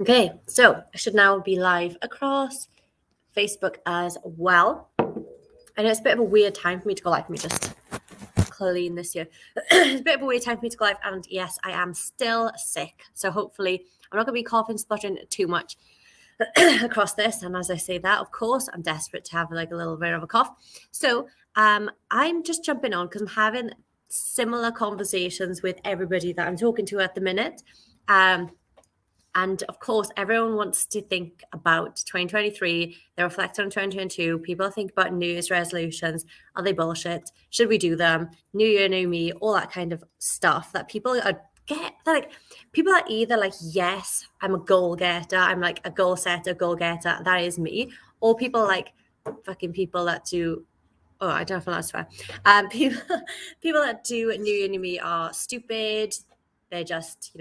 Okay, so I should now be live across Facebook as well. I know it's a bit of a weird time for me to go live. Let me just clean this here. It's a bit of a weird time for me to go live, and yes, I am still sick. So hopefully I'm not going to be coughing, spluttering too much across this. And as I say that, of course, I'm desperate to have like a little bit of a cough. So I'm just jumping on because I'm having similar conversations with everybody that I'm talking to at the minute. And of course, everyone wants to think about 2023. They reflect on 2022. People think about New Year's resolutions. Are they bullshit? Should we do them? New year, new me, all that kind of stuff that people are people are either like, yes, I'm a goal getter. I'm like a goal setter, goal getter. That is me. Or people like fucking people that do. Oh, I don't know if that's fair. People that do New Year, New Me are stupid. They're just,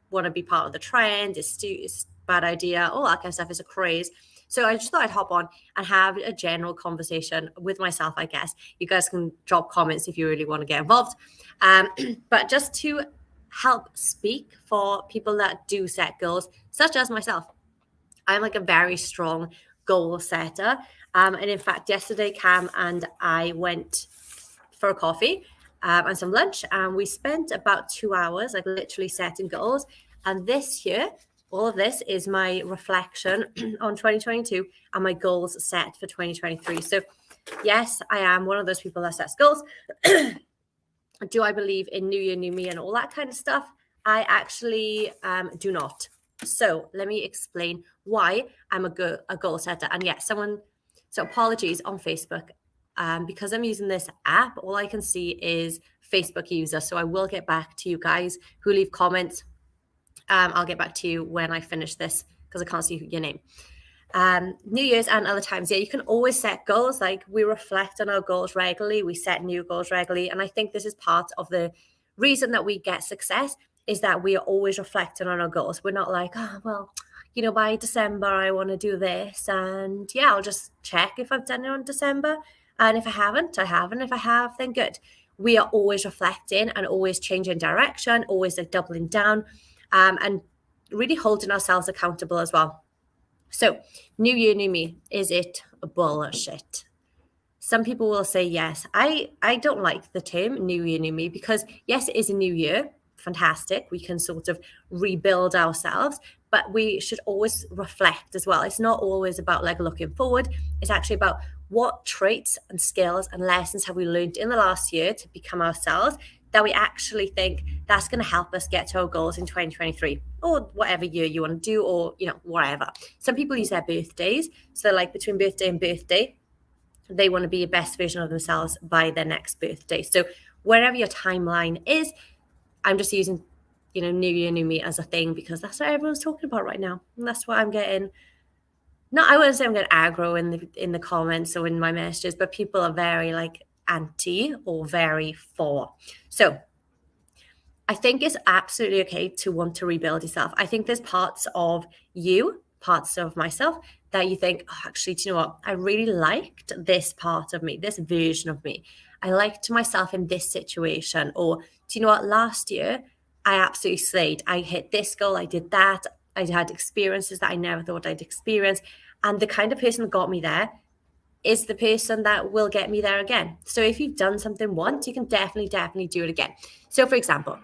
want to be part of the trend. It's a bad idea. All that kind of stuff is a craze. So I just thought I'd hop on and have a general conversation with myself, I guess. You guys can drop comments if you really want to get involved. But just to help speak for people that do set goals, such as myself. I'm like a very strong goal setter. And in fact, yesterday, Cam and I went for a coffee and some lunch, and we spent about 2 hours, like literally setting goals. And this year, all of this is my reflection on 2022 and my goals set for 2023. So, yes, I am one of those people that sets goals. Do I believe in New Year, New Me, and all that kind of stuff? I actually do not. So let me explain why I'm a goal setter. And yeah, so apologies on Facebook. Because I'm using this app, all I can see is Facebook user. So I will get back to you guys who leave comments. I'll get back to you when I finish this because I can't see your name. New Year's and other times, yeah, you can always set goals. Like we reflect on our goals regularly, we set new goals regularly. And I think this is part of the reason that we get success is that we are always reflecting on our goals. We're not like, oh, well, by December, I want to do this. And yeah, I'll just check if I've done it on December. And if I haven't, I haven't. If I have, then good. We are always reflecting and always changing direction, always like doubling down and really holding ourselves accountable as well. So, New Year, New Me, is it bullshit? Some people will say yes. I don't like the term New Year, New Me because, yes, it is a new year. Fantastic. We can sort of rebuild ourselves, but we should always reflect as well. It's not always about like looking forward. It's actually about what traits and skills and lessons have we learned in the last year to become ourselves that we actually think that's going to help us get to our goals in 2023 or whatever year you want to do or, whatever. Some people use their birthdays. So like between birthday and birthday, they want to be a best version of themselves by their next birthday. So wherever your timeline is, I'm just using, New Year, New Me as a thing because that's what everyone's talking about right now. And that's what I'm getting. I wouldn't say I'm getting aggro in the comments or in my messages, but people are very like anti or very for. So I think it's absolutely okay to want to rebuild yourself. I think there's parts of you, parts of myself that you think, oh, actually, do you know what? I really liked this part of me, this version of me. I liked myself in this situation. Or do you know what? Last year, I absolutely slayed. I hit this goal. I did that. I had experiences that I never thought I'd experience. And the kind of person that got me there is the person that will get me there again. So if you've done something once, you can definitely do it again. So for example,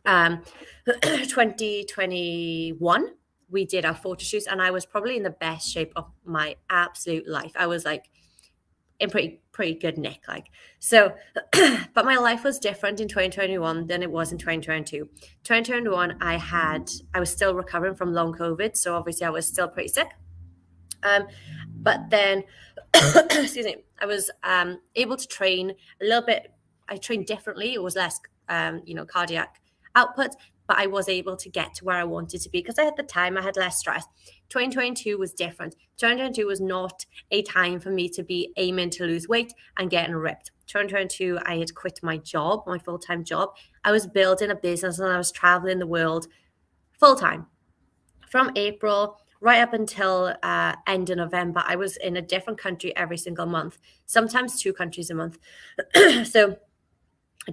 2021, we did our photo shoots and I was probably in the best shape of my absolute life. I was like in pretty good nick, like. So but my life was different in 2021 than it was in 2022. 2021, I was still recovering from long COVID, so obviously I was still pretty sick. But then excuse me, I was able to train a little bit. I trained differently. It was less cardiac output, but I was able to get to where I wanted to be because at the time I had less stress. 2022 was different. 2022 was not a time for me to be aiming to lose weight and getting ripped. 2022, I had quit my job, my full-time job. I was building a business and I was traveling the world full-time. From April right up until end of November, I was in a different country every single month, sometimes 2 countries a month. So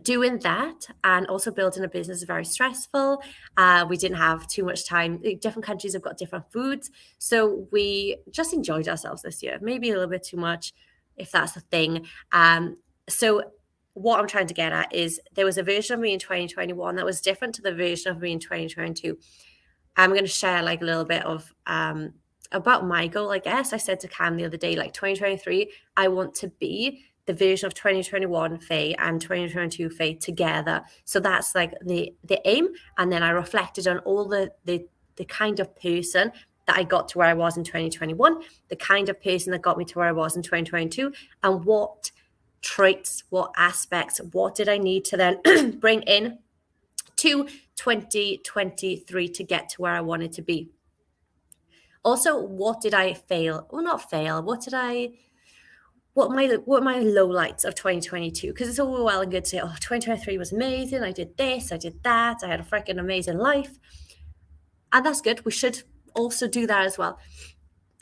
doing that and also building a business is very stressful. We didn't have too much time. Different countries have got different foods. So we just enjoyed ourselves this year, maybe a little bit too much, if that's the thing. So what I'm trying to get at is there was a version of me in 2021 that was different to the version of me in 2022. I'm going to share like a little bit of about my goal, I guess. I said to Cam the other day, like 2023, I want to be the version of 2021 Faye and 2022 Faye together. So that's like the aim. And then I reflected on all the kind of person that I got to where I was in 2021, the kind of person that got me to where I was in 2022, and what traits, what aspects, what did I need to then bring in to 2023 to get to where I wanted to be. Also, what did I fail? Well, not fail. What are my lowlights of 2022? Because it's all well and good to say, oh, 2023 was amazing. I did this, I did that. I had a freaking amazing life. And that's good. We should also do that as well.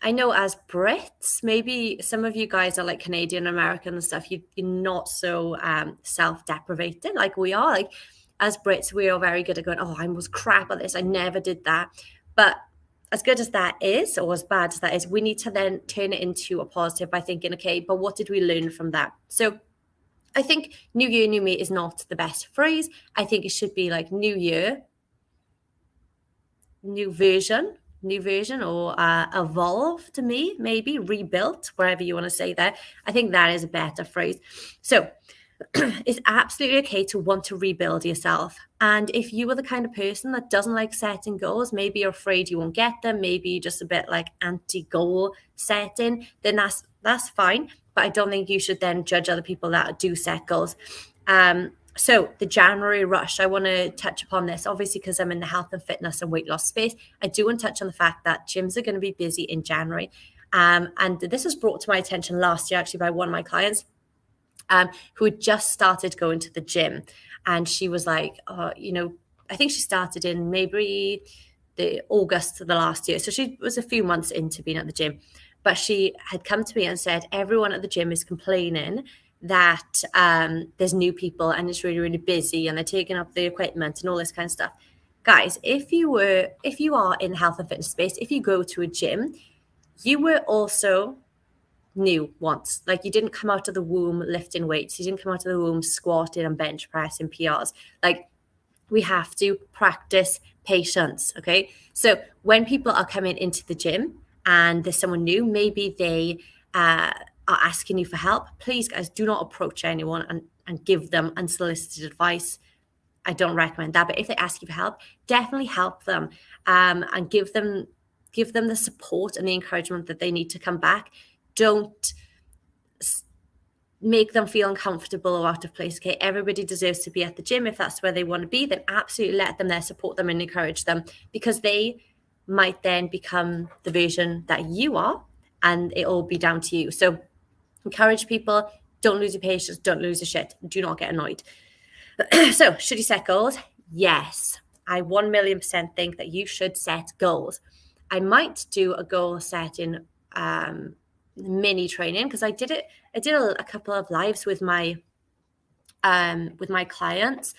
I know as Brits, maybe some of you guys are like Canadian, American and stuff. You're not so self-deprivating like we are. Like as Brits, we are very good at going, oh, I was crap at this. I never did that. But as good as that is, or as bad as that is, we need to then turn it into a positive by thinking, okay, but what did we learn from that? So I think New Year, New Me is not the best phrase. I think it should be like New Year, new version, or evolved me, maybe rebuilt, wherever you want to say that. I think that is a better phrase. So it's absolutely okay to want to rebuild yourself. And if you are the kind of person that doesn't like setting goals, maybe you're afraid you won't get them, maybe you're just a bit like anti-goal setting, then that's fine. But I don't think you should then judge other people that do set goals. So the January rush, I want to touch upon this, obviously, because I'm in the health and fitness and weight loss space. I do want to touch on the fact that gyms are going to be busy in January. And this was brought to my attention last year, actually, by one of my clients who had just started going to the gym. And she was like, I think she started in maybe the August of the last year. So she was a few months into being at the gym. But she had come to me and said, everyone at the gym is complaining that there's new people and it's really, really busy and they're taking up the equipment and all this kind of stuff. Guys, if you are in health and fitness space, if you go to a gym, you were also new once. Like you didn't come out of the womb lifting weights. You didn't come out of the womb squatting and bench pressing PRs. Like we have to practice patience. Okay. So when people are coming into the gym and there's someone new, maybe they are asking you for help, please guys, do not approach anyone and give them unsolicited advice. I don't recommend that. But if they ask you for help, definitely help them and give them the support and the encouragement that they need to come back. Don't make them feel uncomfortable or out of place. Okay, everybody deserves to be at the gym. If that's where they want to be, then absolutely let them there, support them and encourage them, because they might then become the version that you are and it'll all be down to you. So encourage people, don't lose your patience, don't lose your shit, do not get annoyed. So should you set goals? Yes, I 1,000,000% think that you should set goals. I might do a goal setting mini training, because I did a couple of lives with my clients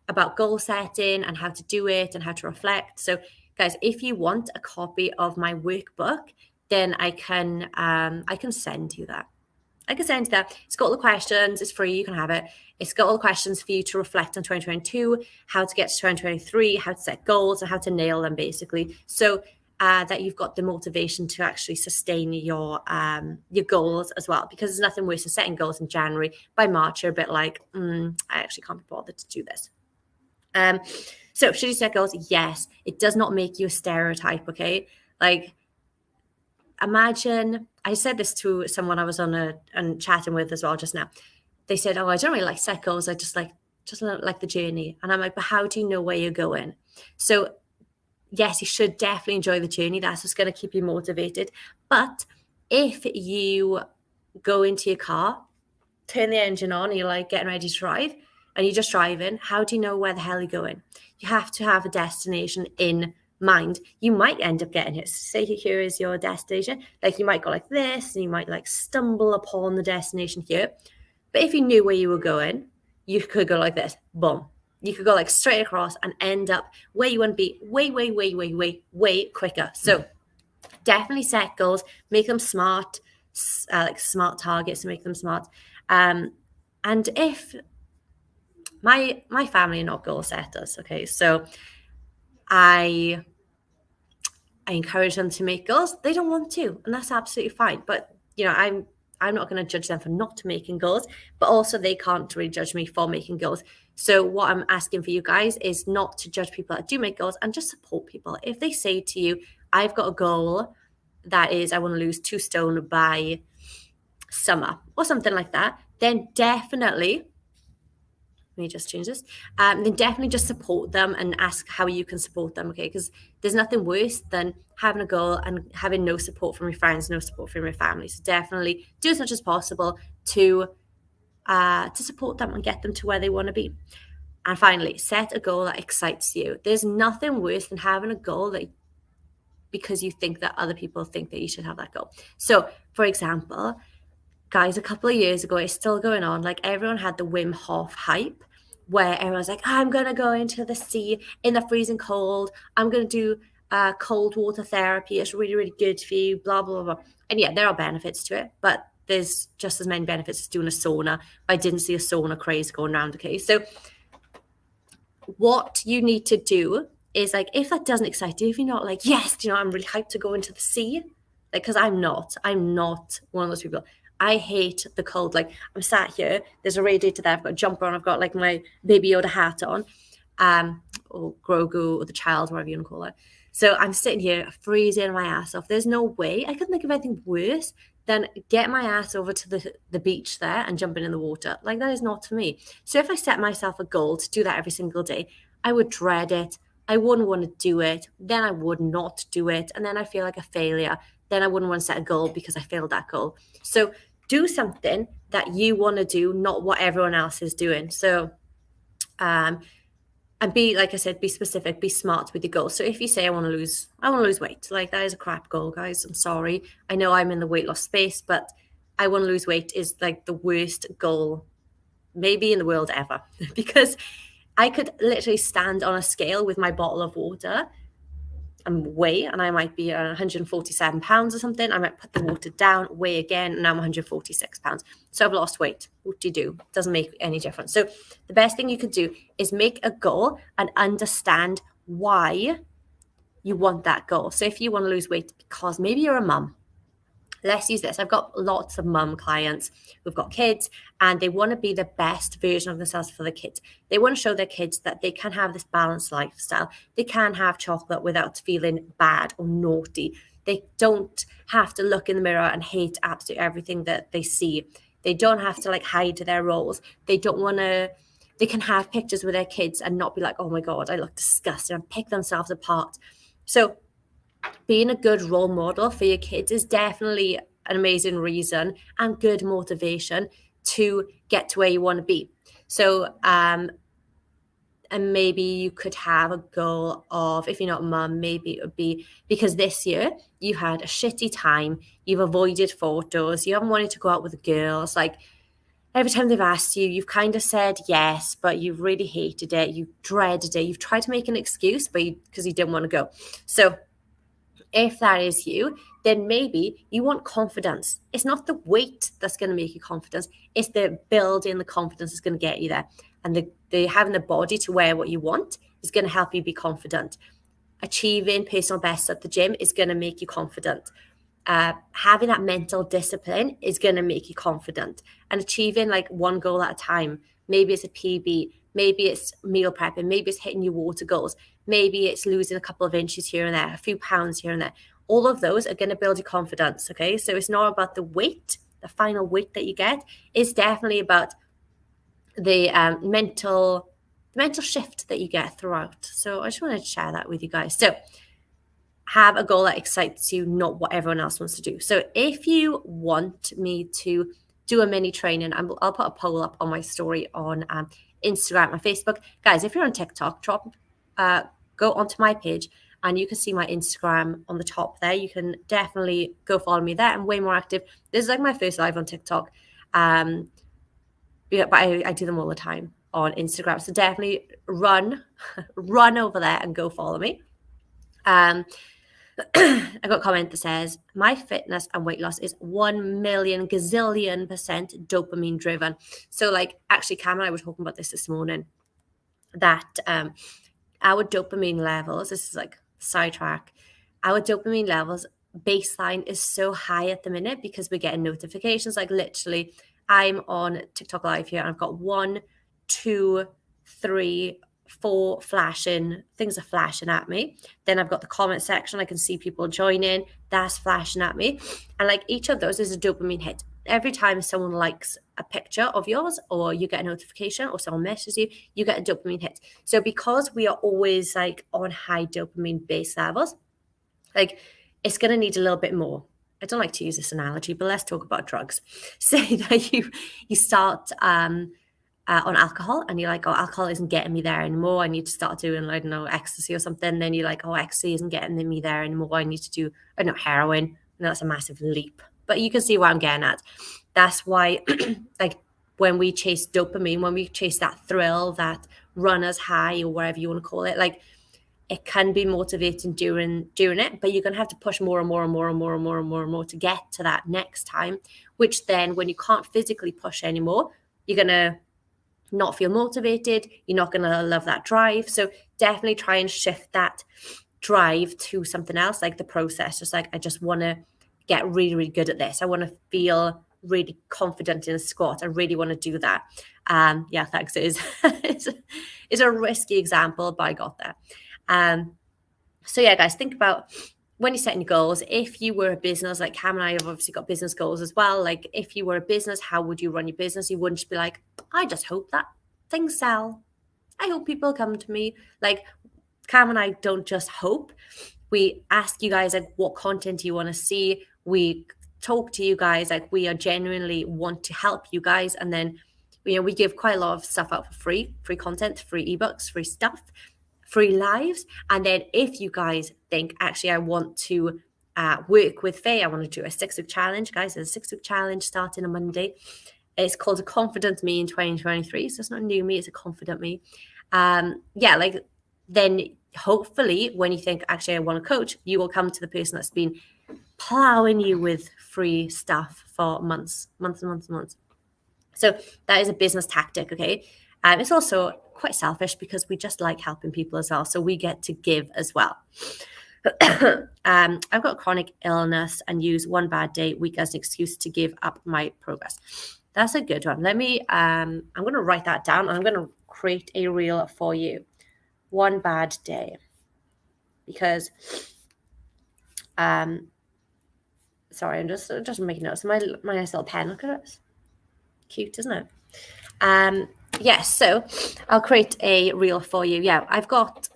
about goal setting and how to do it and how to reflect. So guys, if you want a copy of my workbook, then I can send you that. It's got all the questions. It's free. You can have it. It's got all the questions for you to reflect on 2022, how to get to 2023, how to set goals, and how to nail them, basically. So that you've got the motivation to actually sustain your goals as well. Because there's nothing worse than setting goals in January. By March, you're a bit like, I actually can't be bothered to do this. So should you set goals? Yes. It does not make you a stereotype, okay? Like, imagine, I said this to someone I was on and chatting with as well just now. They said, oh, I don't really like set goals. I just like the journey. And I'm like, but how do you know where you're going? So yes, you should definitely enjoy the journey. That's what's going to keep you motivated. But if you go into your car, turn the engine on, and you're like getting ready to drive, and you're just driving, how do you know where the hell you're going? You have to have a destination in mind. You might end up getting it. Say here is your destination. Like you might go like this, and you might like stumble upon the destination here. But if you knew where you were going, you could go like this, boom. You could go like straight across and end up where you want to be way quicker. So definitely set goals, make them smart, like smart targets, make them smart. And if my family are not goal setters, okay, so I encourage them to make goals. They don't want to, and that's absolutely fine. But I'm not going to judge them for not making goals, but also they can't really judge me for making goals. So what I'm asking for you guys is not to judge people that do make goals and just support people. If they say to you, I've got a goal that is I want to lose 2 stone by summer or something like that, then definitely let me just change this. Then definitely just support them and ask how you can support them, okay? Because there's nothing worse than having a goal and having no support from your friends, no support from your family. So definitely do as much as possible to support them and get them to where they want to be. And finally, set a goal that excites you. There's nothing worse than having a goal that because you think that other people think that you should have that goal. So, for example, guys, a couple of years ago, it's still going on. Like everyone had the Wim Hof hype where everyone's like, I'm going to go into the sea in the freezing cold. I'm going to do cold water therapy. It's really, really good for you, blah, blah, blah. And yeah, there are benefits to it, but there's just as many benefits as doing a sauna. I didn't see a sauna craze going around, okay? So what you need to do is like, if that doesn't excite you, if you're not like, yes, I'm really hyped to go into the sea, like, because I'm not one of those people. I hate the cold. Like I'm sat here, there's a radiator there, I've got a jumper on, I've got like my Baby Yoda hat on, or Grogu or the child, whatever you want to call it. So I'm sitting here freezing my ass off. There's no way I could think of anything worse than get my ass over to the beach there and jumping in the water. Like that is not for me. So if I set myself a goal to do that every single day, I would dread it. I wouldn't want to do it. Then I would not do it. And then I feel like a failure. Then I wouldn't want to set a goal because I failed that goal. So do something that you want to do, not what everyone else is doing. So, and be, like I said, be specific, be smart with your goals. So if you say I want to lose weight, like that is a crap goal, guys. I'm sorry. I know I'm in the weight loss space, but I want to lose weight is like the worst goal maybe in the world ever because I could literally stand on a scale with my bottle of water and weigh, and I might be 147 pounds or something. I might put the water down, weigh again, and I'm 146 pounds. So I've lost weight. What do you do? Doesn't make any difference. So the best thing you could do is make a goal and understand why you want that goal. So if you want to lose weight because maybe you're a mum, let's use this. I've got lots of mum clients who've got kids and they want to be the best version of themselves for the kids. They want to show their kids that they can have this balanced lifestyle. They can have chocolate without feeling bad or naughty. They don't have to look in the mirror and hate absolutely everything that they see. They don't have to like hide their roles. They can have pictures with their kids and not be like, oh my God, I look disgusting, and pick themselves apart. So being a good role model for your kids is definitely an amazing reason and good motivation to get to where you want to be. So, and maybe you could have a goal of, if you're not a mum, maybe it would be because this year you had a shitty time, you've avoided photos, you haven't wanted to go out with the girls. Like every time they've asked you, you've kind of said yes, but you've really hated it, you dreaded it, you've tried to make an excuse, but because you didn't want to go. So if that is you, then maybe you want confidence. It's not the weight that's going to make you confidence. It's the building the confidence that's going to get you there. And the having the body to wear what you want is going to help you be confident. Achieving personal bests at the gym is going to make you confident. Having that mental discipline is going to make you confident. And achieving like one goal at a time. Maybe it's a PB. Maybe it's meal prepping. Maybe it's hitting your water goals. Maybe it's losing a couple of inches here and there, a few pounds here and there. All of those are going to build your confidence, okay? So it's not about the weight, the final weight that you get. It's definitely about the mental shift that you get throughout. So I just wanted to share that with you guys. So have a goal that excites you, not what everyone else wants to do. So if you want me to do a mini training, I'll put a poll up on my story on Instagram and Facebook. Guys, if you're on TikTok, go onto my page and you can see my Instagram on the top there. You can definitely go follow me there. I'm way more active. This is like my first live on TikTok but I do them all the time on Instagram. So definitely run over there and go follow me. I got a comment that says, my fitness and weight loss is 1 million gazillion % dopamine driven. So like, actually Cam and I were talking about this morning, that our dopamine levels, this is like sidetrack, our dopamine levels baseline is so high at the minute because we're getting notifications. Like literally, I'm on TikTok live here and I've got 1, 2, 3, 4 flashing things are flashing at me. Then I've got the comment section, I can see people joining, that's flashing at me, and like each of those is a dopamine hit. Every time someone likes a picture of yours, or you get a notification, or someone messages you, you get a dopamine hit. So because we are always like on high dopamine base levels, like it's going to need a little bit more. I don't like to use this analogy, but let's talk about drugs. Say that you start on alcohol and you're like, oh, alcohol isn't getting me there anymore. I need to start doing, I don't know, ecstasy or something. Then you're like, oh, ecstasy isn't getting me there anymore. I need to do, I don't know, heroin. And that's a massive leap. But you can see what I'm getting at. That's why, like, when we chase dopamine, when we chase that thrill, that runner's high, or whatever you want to call it, like, it can be motivating during it, but you're going to have to push more and more and more and more and more and more and more to get to that next time, which then when you can't physically push anymore, you're going to not feel motivated. You're not going to love that drive. So definitely try and shift that drive to something else, like the process. Just like, I just want to get really, really good at this. I want to feel really confident in a squat. I really want to do that. Yeah, thanks. It is it's a risky example, but I got there. So yeah, guys, think about when you're setting your goals. If you were a business, like Cam and I have obviously got business goals as well. Like if you were a business, how would you run your business? You wouldn't just be like, I just hope that things sell. I hope people come to me. Like Cam and I don't just hope. We ask you guys like what content you want to see. We talk to you guys like we are genuinely want to help you guys. And then, you know, we give quite a lot of stuff out for free content, free ebooks, free stuff, free lives. And then if you guys think, actually, I want to work with Faye, I want to do a 6-week challenge, guys. There's a 6-week challenge starting on Monday. It's called a Confident Me in 2023. So it's not new me, it's a confident me. Yeah, like then hopefully when you think, actually, I want to coach, you will come to the person that's been plowing you with free stuff for months. So that is a business tactic, okay? It's also quite selfish because we just like helping people as well. So we get to give as well. I've got chronic illness and use one bad day week as an excuse to give up my progress. That's a good one. Let me, I'm going to write that down. I'm going to create a reel for you. One bad day. Because, sorry, I'm just making notes. My nice little pen, look at it. Cute, isn't it? Yes, so I'll create a reel for you. Yeah, I've got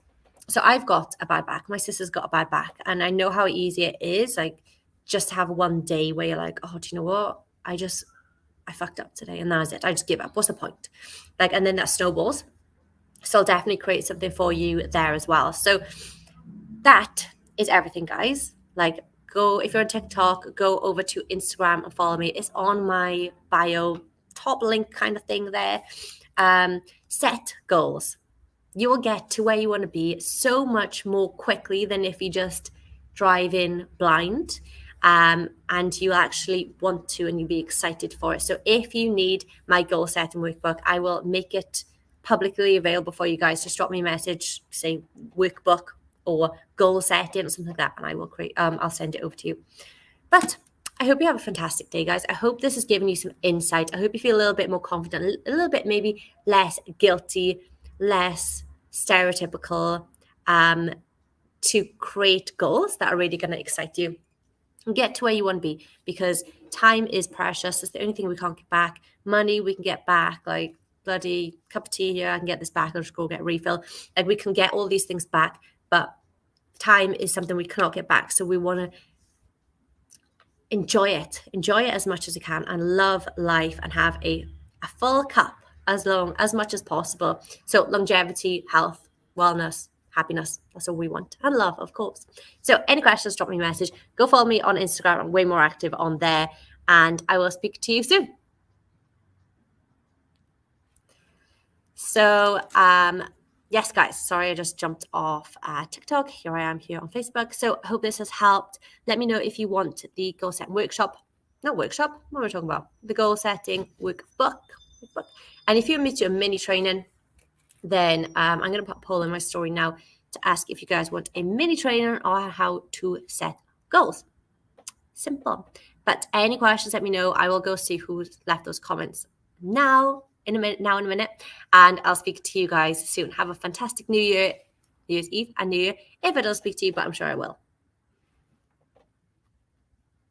a bad back. My sister's got a bad back, and I know how easy it is, like, just to have one day where you're like, oh, do you know what? I fucked up today, and that was it. I just give up. What's the point? Like, and then that snowballs. So I'll definitely create something for you there as well. So that is everything, guys. Like, go, if you're on TikTok, go over to Instagram and follow me. It's on my bio, top link kind of thing there. Set goals. You will get to where you want to be so much more quickly than if you just drive in blind. And you actually want to, and you'll be excited for it. So if you need my goal setting workbook, I will make it publicly available for you guys. Just drop me a message, say workbook or goal setting or something like that, and I will create. I'll send it over to you. But I hope you have a fantastic day, guys. I hope this has given you some insight. I hope you feel a little bit more confident, a little bit maybe less guilty, less stereotypical, to create goals that are really going to excite you and get to where you want to be, because time is precious. It's the only thing we can't get back. Money we can get back, like bloody cup of tea here, I can get this back, I'll just go get a refill. Like, we can get all these things back, but time is something we cannot get back. So we want to enjoy it as much as you can, and love life and have a full cup as much as possible. So longevity, health, wellness, happiness, that's all we want, and love, of course. So any questions, drop me a message. Go follow me on Instagram. I'm way more active on there, and I will speak to you soon. So, yes, guys, sorry, I just jumped off TikTok. Here I am here on Facebook. So I hope this has helped. Let me know if you want the goal setting workshop. Not workshop, what am I talking about? The goal setting workbook. And if you want me to do a mini training, then I'm going to put a poll in my story now to ask if you guys want a mini training on how to set goals. Simple. But any questions, let me know. I will go see who's left those comments now in a minute, and I'll speak to you guys soon. Have a fantastic New Year's Eve and New Year if I don't speak to you, but I'm sure I will.